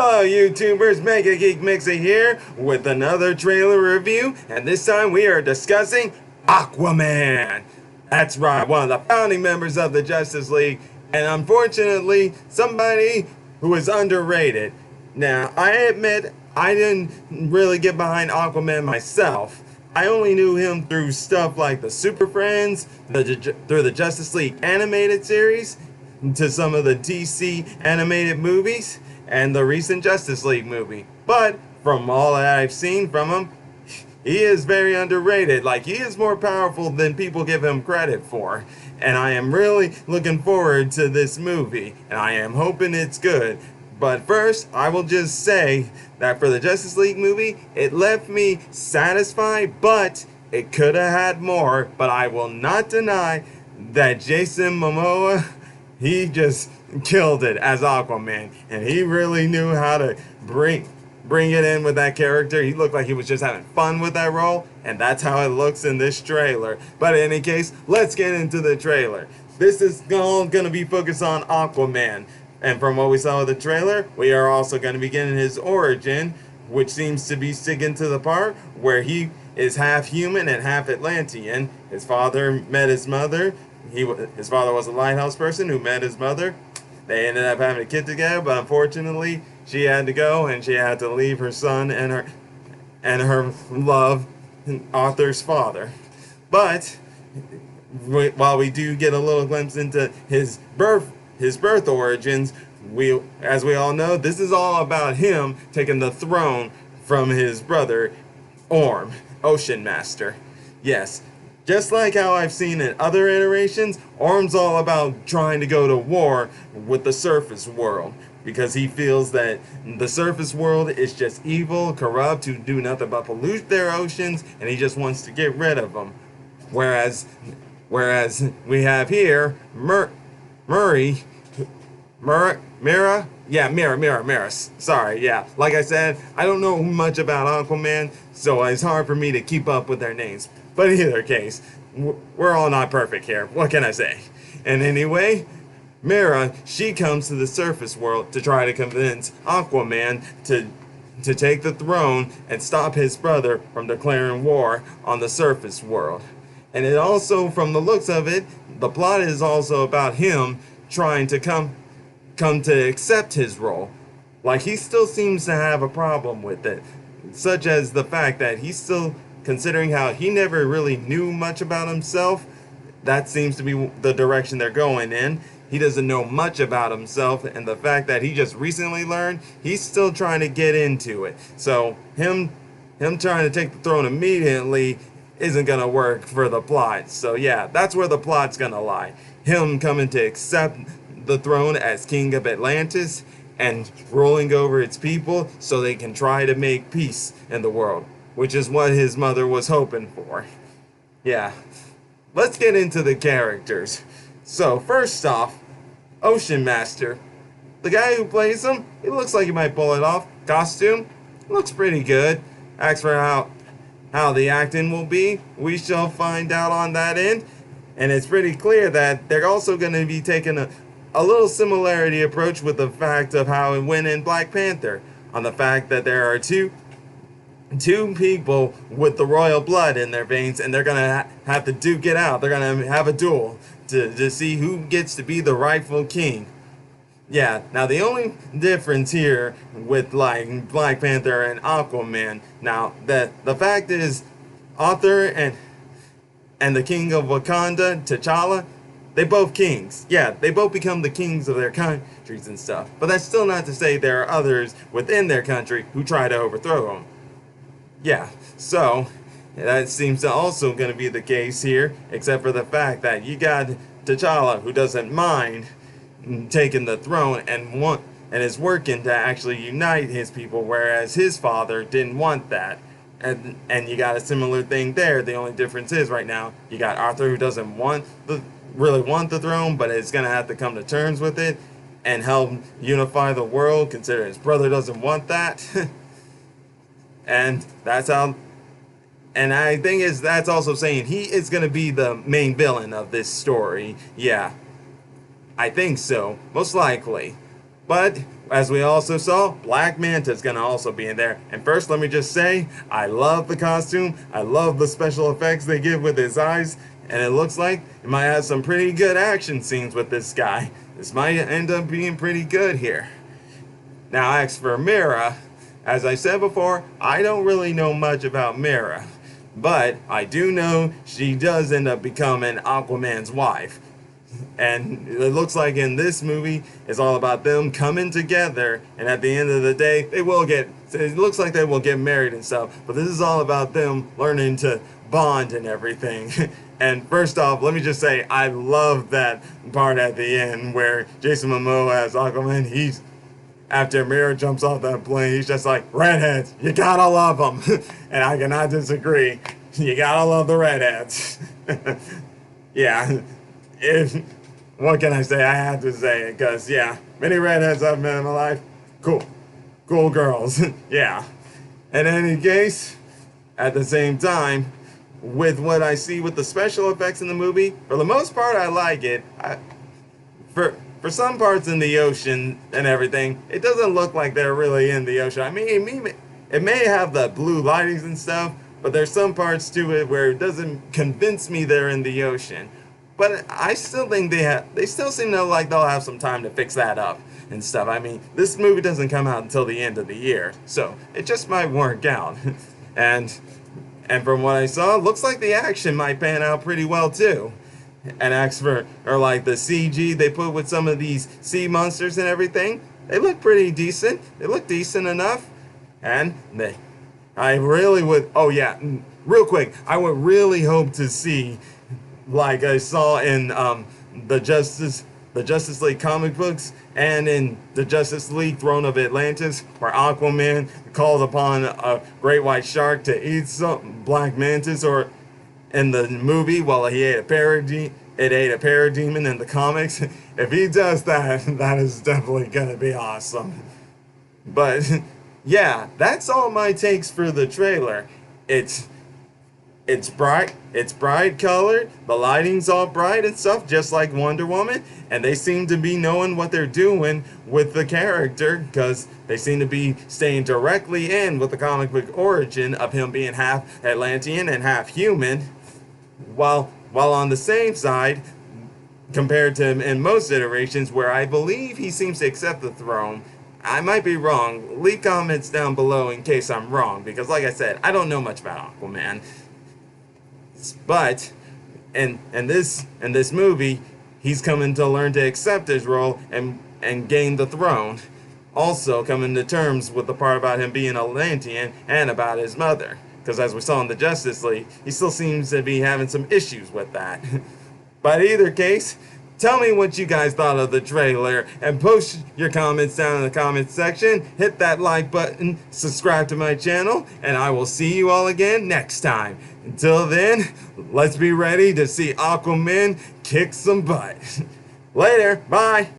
Hello YouTubers, Mega Geek Mixer here with another trailer review, and this time we are discussing Aquaman. That's right, one of the founding members of the Justice League, and unfortunately somebody who is underrated. Now, I admit I didn't really get behind Aquaman myself. I only knew him through stuff like the Super Friends, through the Justice League animated series, to some of the DC animated movies, and the recent Justice League movie. But from all that I've seen from him, he is very underrated. Like, he is more powerful than people give him credit for. And I am really looking forward to this movie, and I am hoping it's good. But first, I will just say that for the Justice League movie, it left me satisfied, but it could have had more. But I will not deny that Jason Momoa, he just killed it as Aquaman, and he really knew how to bring it in with that character. He looked like he was just having fun with that role, and that's how it looks in this trailer. But in any case, let's get into the trailer. This is all going to be focused on Aquaman, and from what we saw with the trailer, we are also going to be getting his origin, which seems to be sticking to the part where he is half human and half Atlantean. His father met his mother. His father was a lighthouse person who met his mother. They ended up having a kid together, but unfortunately, she had to go, and she had to leave her son and her love, Arthur's father. But while we do get a little glimpse into his birth origins, as we all know, this is all about him taking the throne from his brother, Orm, Ocean Master. Yes. Just like how I've seen in other iterations, Orm's all about trying to go to war with the surface world, because he feels that the surface world is just evil, corrupt, who do nothing but pollute their oceans, and he just wants to get rid of them. Whereas we have here Mira. Sorry, yeah. Like I said, I don't know much about Aquaman, so it's hard for me to keep up with their names. But in either case, we're all not perfect here. What can I say? And anyway, Mira, she comes to the surface world to try to convince Aquaman to take the throne and stop his brother from declaring war on the surface world. And it also, from the looks of it, the plot is also about him trying to come to accept his role. Like, he still seems to have a problem with it, such as the fact that he's still considering how he never really knew much about himself. That seems to be the direction they're going in. He doesn't know much about himself, and the fact that he just recently learned, he's still trying to get into it. So him trying to take the throne immediately isn't gonna work for the plot. So yeah, that's where the plot's gonna lie. Him coming to accept the throne as king of Atlantis and ruling over its people so they can try to make peace in the world, which is what his mother was hoping for. Yeah. Let's get into the characters. So, first off, Ocean Master. The guy who plays him, he looks like he might pull it off. Costume, looks pretty good. As for how the acting will be, we shall find out on that end. And it's pretty clear that they're also going to be taking a little similarity approach with the fact of how it went in Black Panther. On the fact that there are two people with the royal blood in their veins, and they're gonna have to duke it out. They're gonna have a duel to see who gets to be the rightful king. Yeah, now the only difference here with like Black Panther and Aquaman, now that the fact is Arthur and the king of Wakanda, T'Challa, they both kings. Yeah, they both become the kings of their countries and stuff. But that's still not to say there are others within their country who try to overthrow them. Yeah, so that seems to also going to be the case here, except for the fact that you got T'Challa, who doesn't mind taking the throne and is working to actually unite his people, whereas his father didn't want that. And you got a similar thing there. The only difference is right now you got Arthur, who doesn't really want the throne, but is going to have to come to terms with it and help unify the world, considering his brother doesn't want that. And that's how, and I think that's also saying he is going to be the main villain of this story. Yeah, I think so, most likely. But as we also saw, Black Manta is going to also be in there. And first, let me just say, I love the costume. I love the special effects they give with his eyes. And it looks like it might have some pretty good action scenes with this guy. This might end up being pretty good here. Now, as for Mera, as I said before, I don't really know much about Mera. But I do know she does end up becoming Aquaman's wife. And it looks like in this movie, it's all about them coming together, and at the end of the day, it looks like they will get married and stuff, but this is all about them learning to bond and everything. And first off, let me just say, I love that part at the end where Jason Momoa as Aquaman, after Mera jumps off that plane, he's just like, redheads, you gotta love them. And I cannot disagree. You gotta love the redheads. Yeah. What can I say? I have to say it, because, yeah, many redheads I've met in my life, cool girls. Yeah. In any case, at the same time, with what I see with the special effects in the movie, for the most part, I like it. For some parts in the ocean and everything, it doesn't look like they're really in the ocean. I mean, it may have the blue lightings and stuff, but there's some parts to it where it doesn't convince me they're in the ocean. But I still think they still seem to like they'll have some time to fix that up and stuff. I mean, this movie doesn't come out until the end of the year, so it just might work out. And from what I saw, it looks like the action might pan out pretty well too. And as for like the CG they put with some of these sea monsters and everything, they look pretty decent. They look decent enough. And I really would, oh yeah, real quick, I would really hope to see, like I saw in the Justice League comic books and in the Justice League Throne of Atlantis, where Aquaman called upon a great white shark to eat some Black Mantis, or in the movie, well, it ate a parademon in the comics. If he does that, that is definitely gonna be awesome. But yeah, that's all my takes for the trailer. It's bright colored, the lighting's all bright and stuff, just like Wonder Woman, and they seem to be knowing what they're doing with the character, because they seem to be staying directly in with the comic book origin of him being half Atlantean and half human, while on the same side, compared to him in most iterations, where I believe he seems to accept the throne. I might be wrong. Leave comments down below in case I'm wrong, because like I said, I don't know much about Aquaman. But in this movie, he's coming to learn to accept his role and gain the throne. Also coming to terms with the part about him being Atlantean and about his mother. Because as we saw in the Justice League, he still seems to be having some issues with that. But either case, tell me what you guys thought of the trailer, and post your comments down in the comments section. Hit that like button, subscribe to my channel, and I will see you all again next time. Until then, let's be ready to see Aquaman kick some butt. Later, bye!